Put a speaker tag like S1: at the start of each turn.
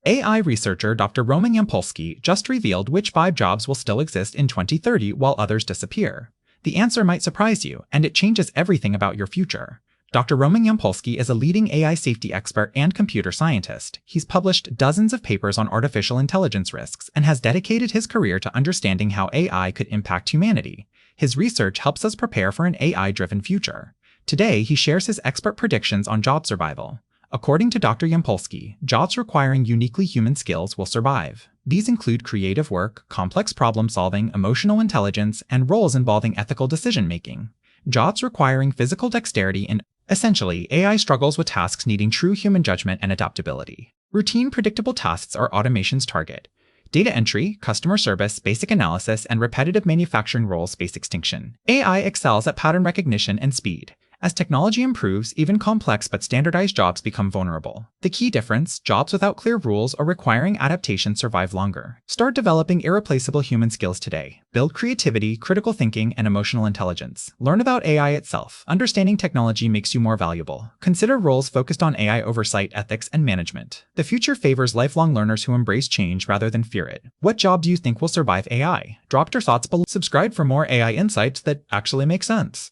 S1: AI researcher Dr. Roman Yampolskiy just revealed which 5 jobs will still exist in 2030 while others disappear. The answer might surprise you, and it changes everything about your future. Dr. Roman Yampolskiy is a leading AI safety expert and computer scientist. He's published dozens of papers on artificial intelligence risks and has dedicated his career to understanding how AI could impact humanity. His research helps us prepare for an AI-driven future. Today, he shares his expert predictions on job survival. According to Dr. Yampolskiy, jobs requiring uniquely human skills will survive. These include creative work, complex problem-solving, emotional intelligence, and roles involving ethical decision-making. Jobs requiring physical dexterity and essentially, AI struggles with tasks needing true human judgment and adaptability. Routine, predictable tasks are automation's target. Data entry, customer service, basic analysis, and repetitive manufacturing roles face extinction. AI excels at pattern recognition and speed. As technology improves, even complex but standardized jobs become vulnerable. The key difference: jobs without clear rules or requiring adaptation survive longer. Start developing irreplaceable human skills today. Build creativity, critical thinking, and emotional intelligence. Learn about AI itself. Understanding technology makes you more valuable. Consider roles focused on AI oversight, ethics, and management. The future favors lifelong learners who embrace change rather than fear it. What job do you think will survive AI? Drop your thoughts below. Subscribe for more AI insights that actually make sense.